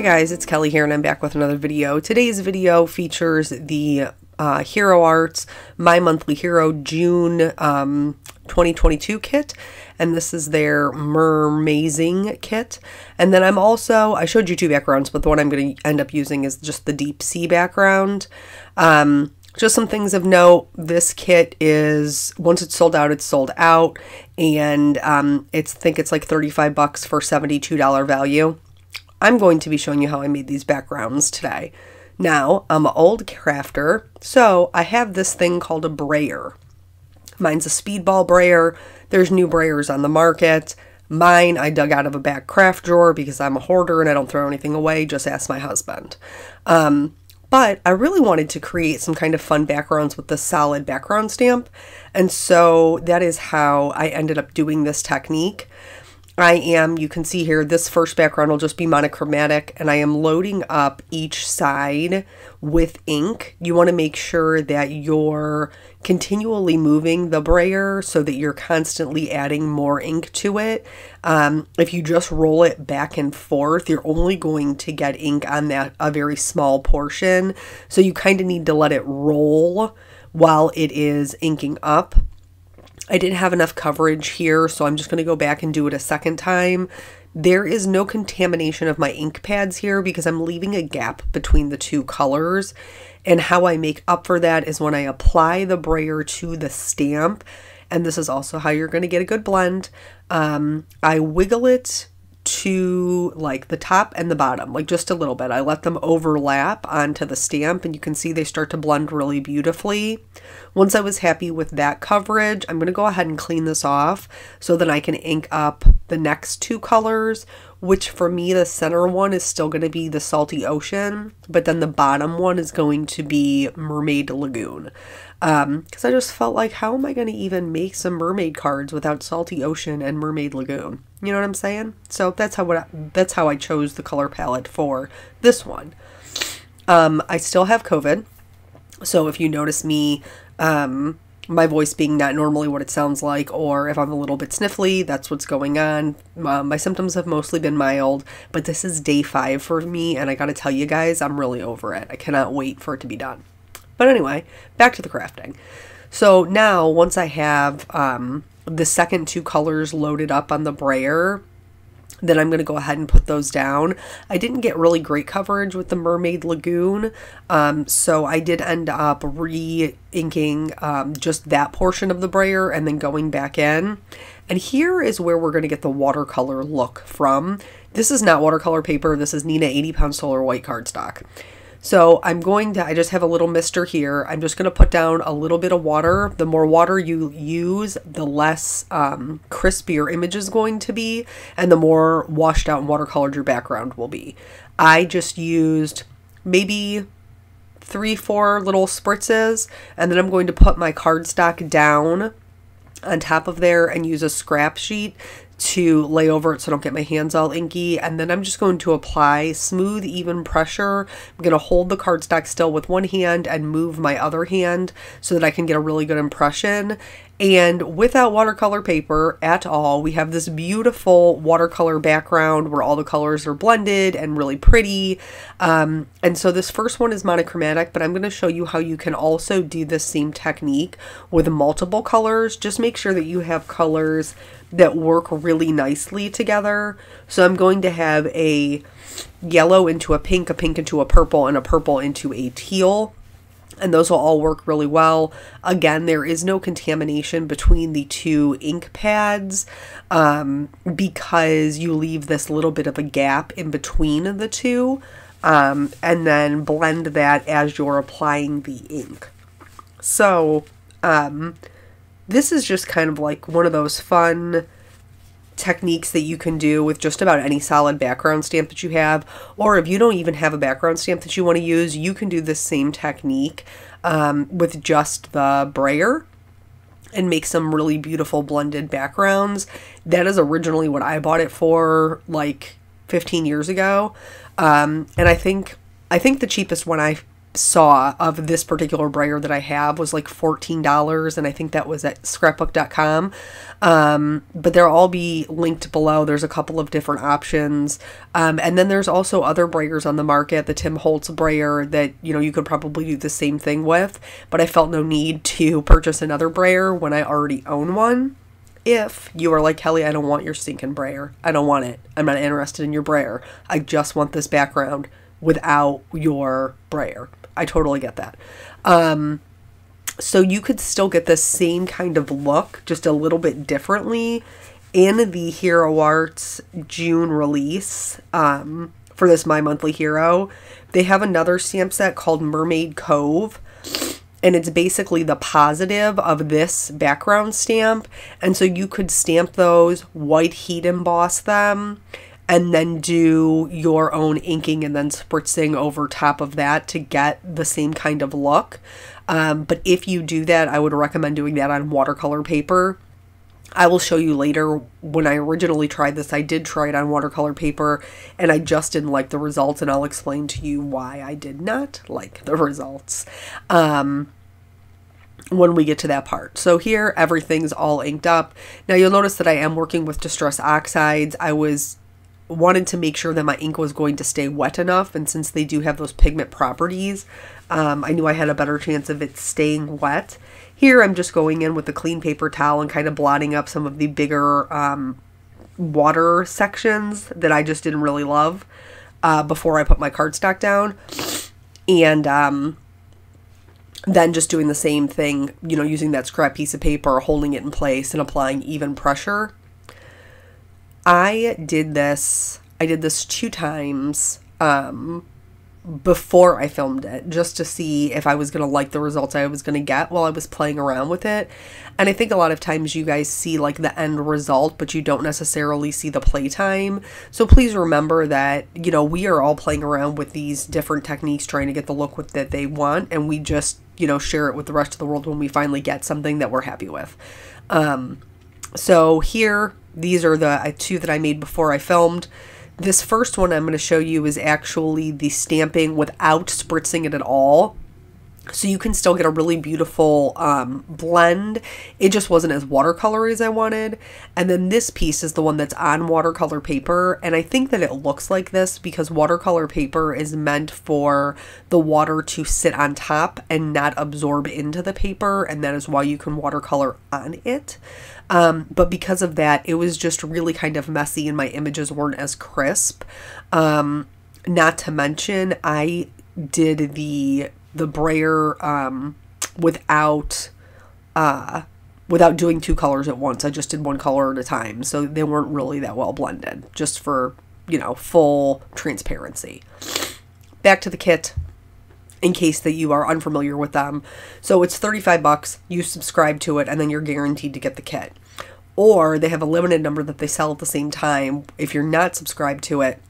Hi guys, it's Kelly here and I'm back with another video. Today's video features the Hero Arts My Monthly Hero June 2022 kit, and this is their Mermazing kit. And then I showed you two backgrounds, but the one I'm going to end up using is just the deep sea background. Just some things of note, this kit is, once it's sold out, it's sold out, and I think it's like 35 bucks for $72 value. I'm going to be showing you how I made these backgrounds today. Now, I'm an old crafter, so I have this thing called a brayer. Mine's a speedball brayer. There's new brayers on the market. Mine I dug out of a back craft drawer because I'm a hoarder and I don't throw anything away. Just ask my husband. But I really wanted to create some kind of fun backgrounds with the solid background stamp. And so that is how I ended up doing this technique. You can see here, this first background will just be monochromatic, and I am loading up each side with ink. You want to make sure that you're continually moving the brayer so that you're constantly adding more ink to it. If you just roll it back and forth, you're only going to get ink on a very small portion. So you kind of need to let it roll while it is inking up. I didn't have enough coverage here, so I'm just going to go back and do it a second time. There is no contamination of my ink pads here because I'm leaving a gap between the two colors. And how I make up for that is when I apply the brayer to the stamp. And this is also how you're going to get a good blend. I wiggle it to like the top and the bottom, like just a little bit. I let them overlap onto the stamp, and you can see they start to blend really beautifully. Once I was happy with that coverage, I'm going to go ahead and clean this off so that I can ink up the next two colors, which for me, the center one is still going to be the Salty Ocean, but then the bottom one is going to be Mermaid Lagoon. Because I just felt like, how am I going to even make some mermaid cards without Salty Ocean and Mermaid Lagoon? You know what I'm saying? So that's how I chose the color palette for this one. I still have COVID, so if you notice me, my voice being not normally what it sounds like, or if I'm a little bit sniffly, that's what's going on. My symptoms have mostly been mild, but this is day 5 for me, and I gotta tell you guys, I'm really over it. I cannot wait for it to be done. But anyway, back to the crafting. So now, once I have the second two colors loaded up on the brayer, then I'm going to go ahead and put those down. I didn't get really great coverage with the Mermaid Lagoon, so I did end up re-inking just that portion of the brayer and then going back in. And here is where we're going to get the watercolor look from. This is not watercolor paper. This is Nina 80-pound solar white cardstock. So I just have a little mister here. I'm just going to put down a little bit of water. The more water you use, the less crisp your image is going to be, and the more washed out and watercolored your background will be. I just used maybe 3-4 little spritzes, and then I'm going to put my cardstock down on top of there and use a scrap sheet to lay over it so I don't get my hands all inky. And then I'm just going to apply smooth, even pressure. I'm going to hold the cardstock still with one hand and move my other hand so that I can get a really good impression. And without watercolor paper at all, we have this beautiful watercolor background where all the colors are blended and really pretty. And so this first one is monochromatic, but I'm going to show you how you can also do this same technique with multiple colors. Just make sure that you have colors that work really nicely together. So I'm going to have a yellow into a pink into a purple, and a purple into a teal. And those will all work really well. Again, there is no contamination between the two ink pads because you leave this little bit of a gap in between the two, and then blend that as you're applying the ink. So this is just kind of like one of those fun techniques that you can do with just about any solid background stamp that you have, or if you don't even have a background stamp that you want to use, you can do this same technique with just the brayer and make some really beautiful blended backgrounds. That is originally what I bought it for like 15 years ago, and I think the cheapest one I saw of this particular brayer that I have was like $14, and I think that was at scrapbook.com. But they'll all be linked below. There's a couple of different options. And then there's also other brayers on the market, the Tim Holtz brayer that, you know, you could probably do the same thing with, but I felt no need to purchase another brayer when I already own one. If you are like, Kelly, I don't want your stinking brayer. I don't want it. I'm not interested in your brayer. I just want this background without your brayer. I totally get that. So you could still get the same kind of look, just a little bit differently in the Hero Arts June release for this My Monthly Hero. They have another stamp set called Mermaid Cove, and it's basically the positive of this background stamp. And so you could stamp those, white heat emboss them, and then do your own inking and then spritzing over top of that to get the same kind of look. But if you do that, I would recommend doing that on watercolor paper. I will show you later. When I originally tried this, I did try it on watercolor paper, and I just didn't like the results, and I'll explain to you why I did not like the results when we get to that part. So here, everything's all inked up. Now you'll notice that I am working with Distress Oxides. I wanted to make sure that my ink was going to stay wet enough, and since they do have those pigment properties, I knew I had a better chance of it staying wet. Here I'm just going in with a clean paper towel and kind of blotting up some of the bigger water sections that I just didn't really love before I put my cardstock down. And then just doing the same thing, you know, using that scrap piece of paper, holding it in place and applying even pressure. I did this 2 times before I filmed it, just to see if I was going to like the results I was going to get while I was playing around with it. And I think a lot of times you guys see like the end result, but you don't necessarily see the playtime. So please remember that, you know, we are all playing around with these different techniques, trying to get the look that they want, and we just, you know, share it with the rest of the world when we finally get something that we're happy with. So here, these are the 2 that I made before I filmed. This first one I'm going to show you is actually the stamping without spritzing it at all. So you can still get a really beautiful blend. It just wasn't as watercolory as I wanted. And then this piece is the one that's on watercolor paper. And I think that it looks like this because watercolor paper is meant for the water to sit on top and not absorb into the paper. And that is why you can watercolor on it. But because of that, it was just really kind of messy and my images weren't as crisp. Not to mention, I did the brayer without doing 2 colors at once. I just did 1 color at a time, so they weren't really that well blended, just for, you know, full transparency. Back to the kit, in case that you are unfamiliar with them. So it's $35, you subscribe to it, and then you're guaranteed to get the kit. Or they have a limited number that they sell at the same time if you're not subscribed to it.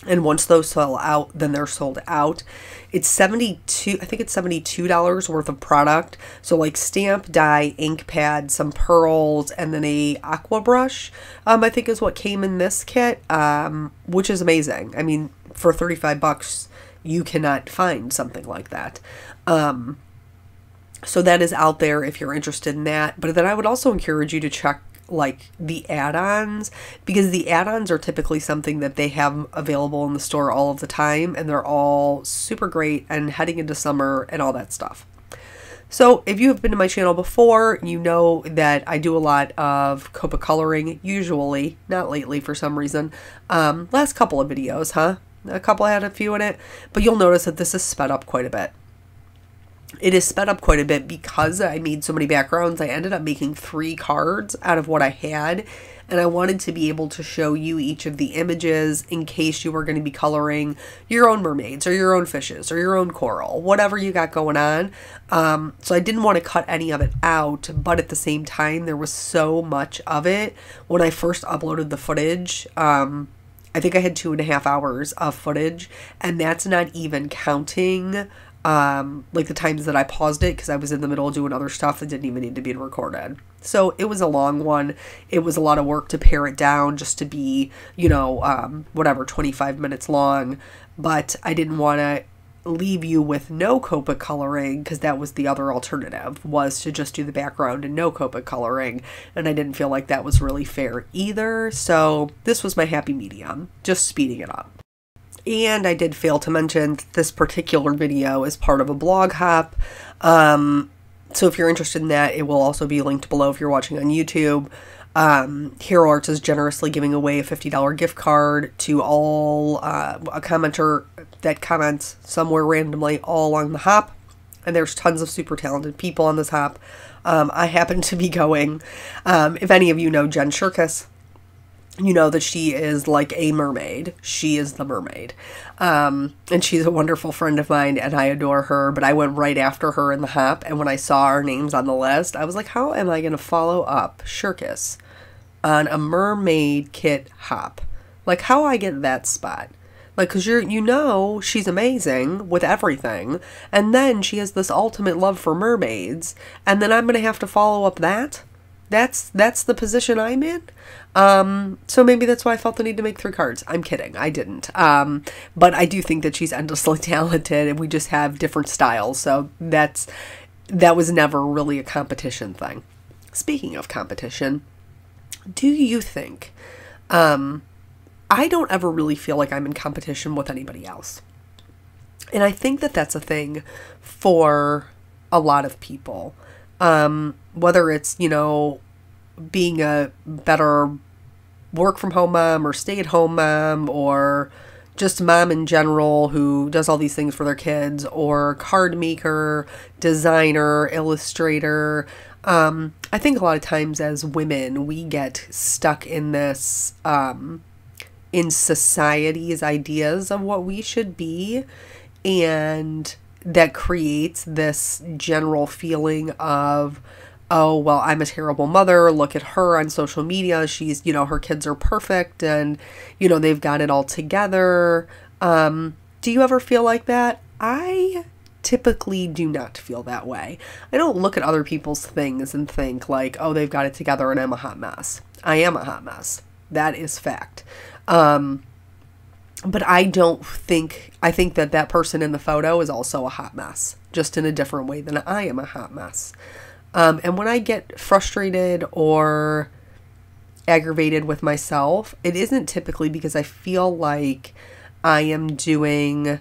And once those sell out, then they're sold out. It's $72, I think it's $72 worth of product. So like stamp, die, ink pad, some pearls, and then a aqua brush, I think is what came in this kit, which is amazing. I mean, for $35, you cannot find something like that. So that is out there if you're interested in that. But then I would also encourage you to check like the add-ons, because the add-ons are typically something that they have available in the store all of the time, and they're all super great and heading into summer and all that stuff. So if you have been to my channel before, you know that I do a lot of Copa coloring, usually, not lately for some reason. Last couple of videos, huh? A couple had a few in it, but you'll notice that this is sped up quite a bit. It is sped up quite a bit because I made so many backgrounds. I ended up making 3 cards out of what I had, and I wanted to be able to show you each of the images in case you were going to be coloring your own mermaids or your own fishes or your own coral, whatever you got going on. So I didn't want to cut any of it out, but at the same time, there was so much of it. When I first uploaded the footage, I think I had 2.5 hours of footage, and that's not even counting like the times that I paused it because I was in the middle of doing other stuff that didn't even need to be recorded. So it was a long one. It was a lot of work to pare it down just to be, you know, whatever, 25 minutes long. But I didn't want to leave you with no Copic coloring, because that was the other alternative, was to just do the background and no Copic coloring, and I didn't feel like that was really fair either, so this was my happy medium, just speeding it up. And I did fail to mention that this particular video is part of a blog hop, so if you're interested in that, it will also be linked below if you're watching on YouTube. Hero Arts is generously giving away a $50 gift card to all, a commenter that comments somewhere randomly all along the hop. And there's tons of super talented people on this hop. I happen to be going, if any of you know Jen Shirkus, you know that she is like a mermaid. She is the mermaid. And she's a wonderful friend of mine and I adore her, but I went right after her in the hop. And when I saw our names on the list, I was like, how am I going to follow up Shirkus on a mermaid kit hop? Like, how I get that spot? Like, because you know she's amazing with everything, and then she has this ultimate love for mermaids, and then I'm going to have to follow up that? That's the position I'm in? So maybe that's why I felt the need to make 3 cards. I'm kidding. I didn't. But I do think that she's endlessly talented, and we just have different styles, so that was never really a competition thing. Speaking of competition, do you think, I don't ever really feel like I'm in competition with anybody else. And I think that that's a thing for a lot of people. Whether it's, you know, being a better work from home mom or stay at home mom, or just mom in general who does all these things for their kids, or card maker, designer, illustrator. I think a lot of times as women, we get stuck in this, in society's ideas of what we should be, and that creates this general feeling of, oh, well, I'm a terrible mother, look at her on social media, she's, you know, her kids are perfect, and, you know, they've got it all together. Do you ever feel like that? I typically do not feel that way. I don't look at other people's things and think like, oh, they've got it together and I'm a hot mess. I am a hot mess. That is fact. But I think that that person in the photo is also a hot mess, just in a different way than I am a hot mess. And when I get frustrated or aggravated with myself, it isn't typically because I feel like I am doing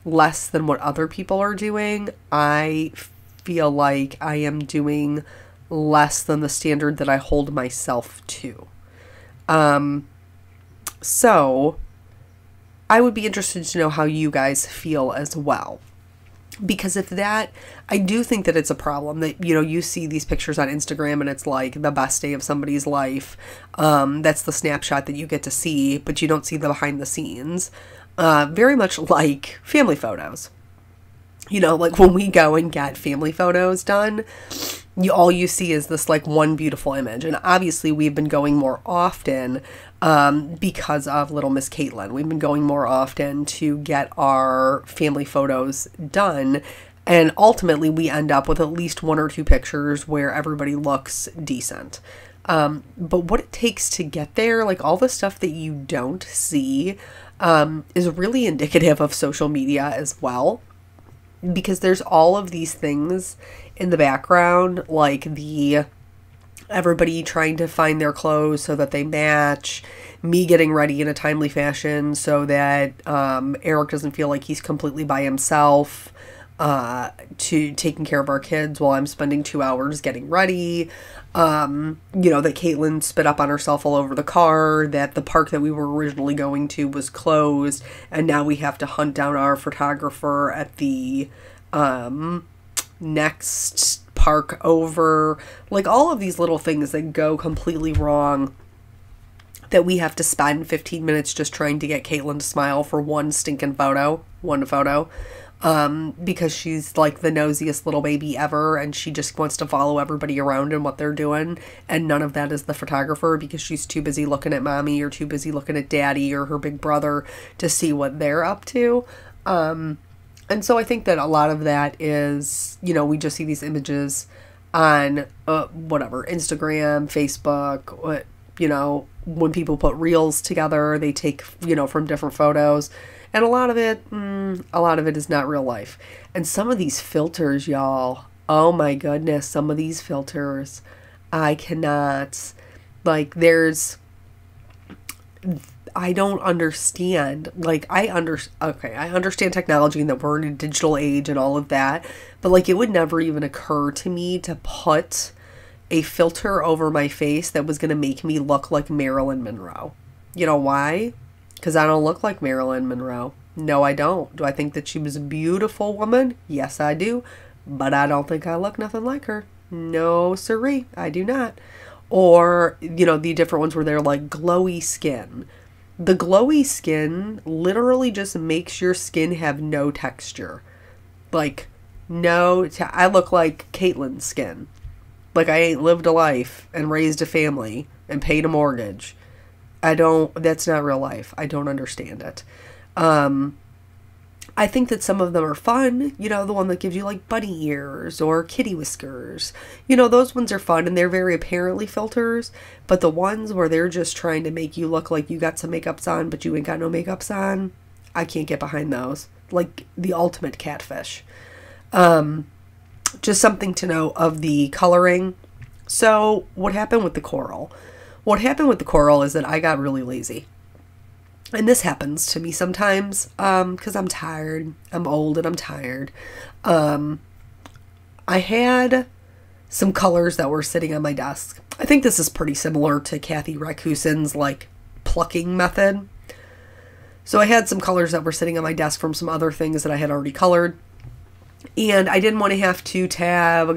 less than what other people are doing. I feel like I am doing less than the standard that I hold myself to. So I would be interested to know how you guys feel as well. Because if that, I do think that it's a problem that, you know, you see these pictures on Instagram and it's like the best day of somebody's life. That's the snapshot that you get to see, but you don't see the behind the scenes. Very much like family photos. You know, like when we go and get family photos done, all you see is this like one beautiful image. And obviously we've been going more often because of little Miss Caitlin. We've been going more often to get our family photos done. And ultimately we end up with at least 1 or 2 pictures where everybody looks decent. But what it takes to get there, like all the stuff that you don't see, is really indicative of social media as well. Because there's all of these things in the background, like everybody trying to find their clothes so that they match, me getting ready in a timely fashion so that Eric doesn't feel like he's completely by himself, to taking care of our kids while I'm spending 2 hours getting ready. You know, that Caitlin spit up on herself all over the car, that the park that we were originally going to was closed, and now we have to hunt down our photographer at the next park over. Like all of these little things that go completely wrong, that we have to spend 15 minutes just trying to get Caitlin to smile for one photo, because she's like the nosiest little baby ever, and she just wants to follow everybody around and what they're doing, and none of that is the photographer, because she's too busy looking at mommy or too busy looking at daddy or her big brother to see what they're up to. And so I think that a lot of that is, you know, we just see these images on whatever, Instagram, Facebook, you know, when people put reels together, they take, you know, from different photos. And a lot of it is not real life. And some of these filters, y'all, oh my goodness, some of these filters, I cannot, like, I don't understand. Like, I understand technology and that we're in a digital age and all of that, but like, it would never even occur to me to put a filter over my face that was going to make me look like Marilyn Monroe. You know why? Because I don't look like Marilyn Monroe. No, I don't. Do I think that she was a beautiful woman? Yes, I do. But I don't think I look nothing like her. No, siree, I do not. Or, you know, the different ones where they're like glowy skin. The glowy skin literally just makes your skin have no texture. Like, I look like Caitlyn's skin. Like, I ain't lived a life and raised a family and paid a mortgage. That's not real life. I don't understand it. I think that some of them are fun. You know, the one that gives you like bunny ears or kitty whiskers. You know, those ones are fun and they're very apparently filters. But the ones where they're just trying to make you look like you got some makeups on, but you ain't got no makeups on, I can't get behind those. Like the ultimate catfish. Just something to know of the coloring. So what happened with the coral? What happened with the coral is that I got really lazy. And this happens to me sometimes because I'm tired. I'm old and I'm tired. I had some colors that were sitting on my desk. I think this is pretty similar to Kathy Rakusen's like plucking method. So I had some colors that were sitting on my desk from some other things that I had already colored. And I didn't want to have to tab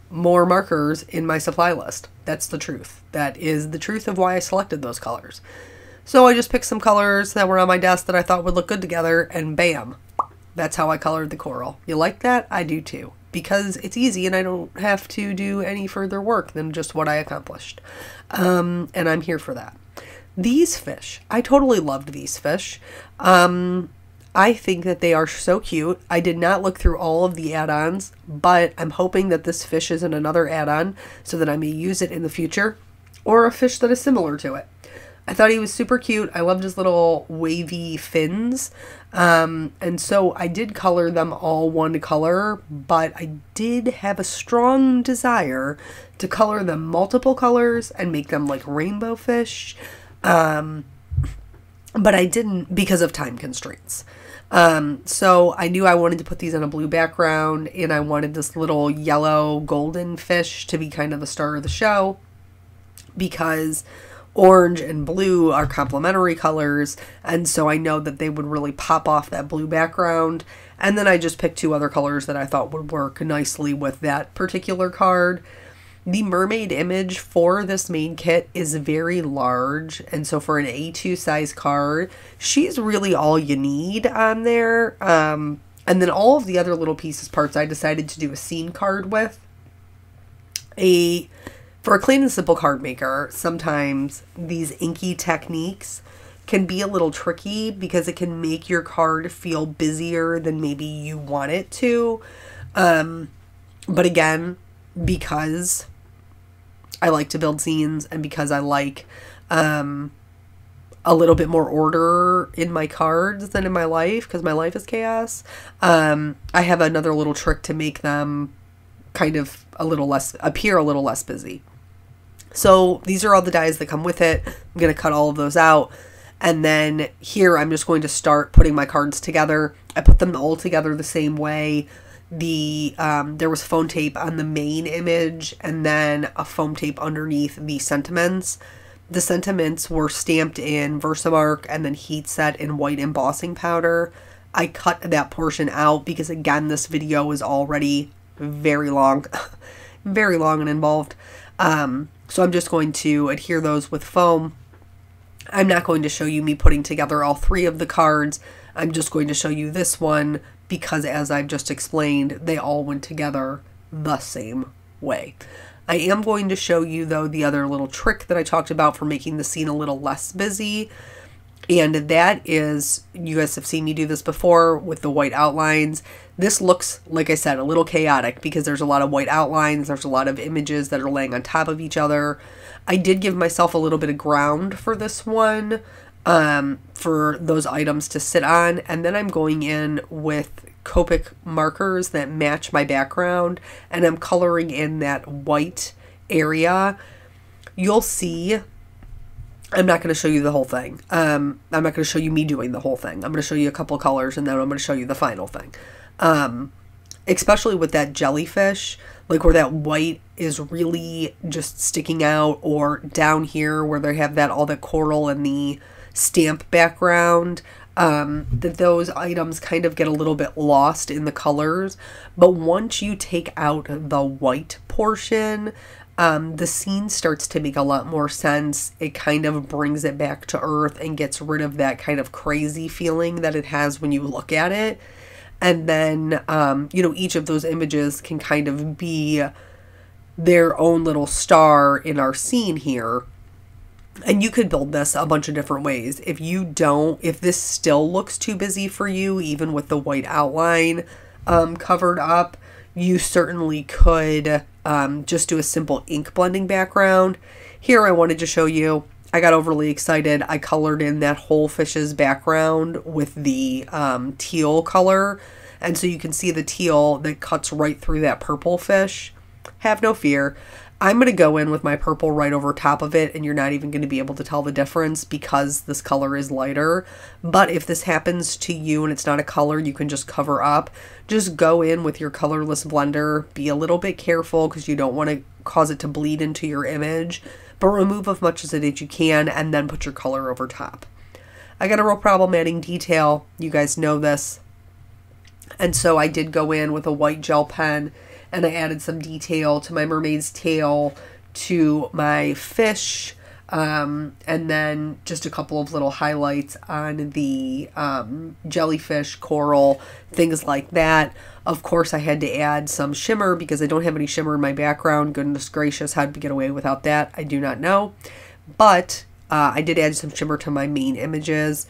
more markers in my supply list. That's the truth. That is the truth of why I selected those colors. So I just picked some colors that were on my desk that I thought would look good together, and bam, that's how I colored the coral. You like that? I do too. Because it's easy and I don't have to do any further work than just what I accomplished. And I'm here for that. These fish, I totally loved these fish. I think that they are so cute. I did not look through all of the add-ons, but I'm hoping that this fish isn't another add-on so that I may use it in the future, or a fish that is similar to it. I thought he was super cute. I loved his little wavy fins. And so I did color them all one color, but I did have a strong desire to color them multiple colors and make them like rainbow fish. But I didn't because of time constraints. So I knew I wanted to put these on a blue background, and I wanted this little yellow golden fish to be kind of the star of the show because orange and blue are complementary colors, and so I know that they would really pop off that blue background. And then I just picked two other colors that I thought would work nicely with that particular card. The mermaid image for this main kit is very large, and so for an A2 size card, she's really all you need on there. And then all of the other little pieces parts I decided to do a scene card with. For a clean and simple card maker, sometimes these inky techniques can be a little tricky because it can make your card feel busier than maybe you want it to. But again, because I like to build scenes and because I like a little bit more order in my cards than in my life, because my life is chaos, I have another little trick to make them kind of appear a little less busy. So these are all the dies that come with it. I'm going to cut all of those out. And then here I'm just going to start putting my cards together. I put them all together the same way. There was foam tape on the main image and then a foam tape underneath the sentiments. The sentiments were stamped in Versamark and then heat set in white embossing powder. I cut that portion out because, again, this video is already very long, very long and involved. So I'm just going to adhere those with foam. I'm not going to show you me putting together all three of the cards. I'm just going to show you this one because, as I've just explained, they all went together the same way. I am going to show you, though, the other little trick that I talked about for making the scene a little less busy. And that is, you guys have seen me do this before with the white outlines. This looks, like I said, a little chaotic because there's a lot of white outlines. There's a lot of images that are laying on top of each other. I did give myself a little bit of ground for this one. for those items to sit on. And then I'm going in with Copic markers that match my background, and I'm coloring in that white area. You'll see, I'm not going to show you the whole thing. I'm not going to show you me doing the whole thing. I'm going to show you a couple colors, and then I'm going to show you the final thing. Especially with that jellyfish, like where that white is really just sticking out, or down here where they have that all the coral and the stamp background, that those items kind of get a little bit lost in the colors. But once you take out the white portion, the scene starts to make a lot more sense. It kind of brings it back to earth and gets rid of that kind of crazy feeling that it has when you look at it. And then, you know, each of those images can kind of be their own little star in our scene here. And you could build this a bunch of different ways. If this still looks too busy for you, even with the white outline covered up, you certainly could just do a simple ink blending background. Here I wanted to show you, I got overly excited. I colored in that whole fish's background with the teal color. And so you can see the teal that cuts right through that purple fish. Have no fear. I'm going to go in with my purple right over top of it, and you're not even going to be able to tell the difference because this color is lighter. But if this happens to you and it's not a color you can just cover up, just go in with your colorless blender. Be a little bit careful because you don't want to cause it to bleed into your image, but remove as much as it as you can and then put your color over top. I got a real problem adding detail. You guys know this. And so I did go in with a white gel pen, and I added some detail to my mermaid's tail, to my fish, and then just a couple of little highlights on the jellyfish, coral, things like that. Of course, I had to add some shimmer because I don't have any shimmer in my background. Goodness gracious, how did we get away without that? I do not know. But I did add some shimmer to my main images.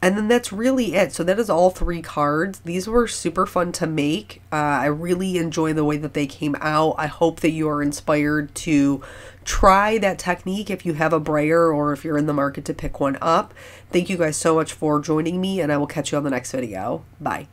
And then that's really it. So that is all 3 cards. These were super fun to make. I really enjoy the way that they came out. I hope that you are inspired to try that technique if you have a brayer or if you're in the market to pick one up. Thank you guys so much for joining me, and I will catch you on the next video. Bye.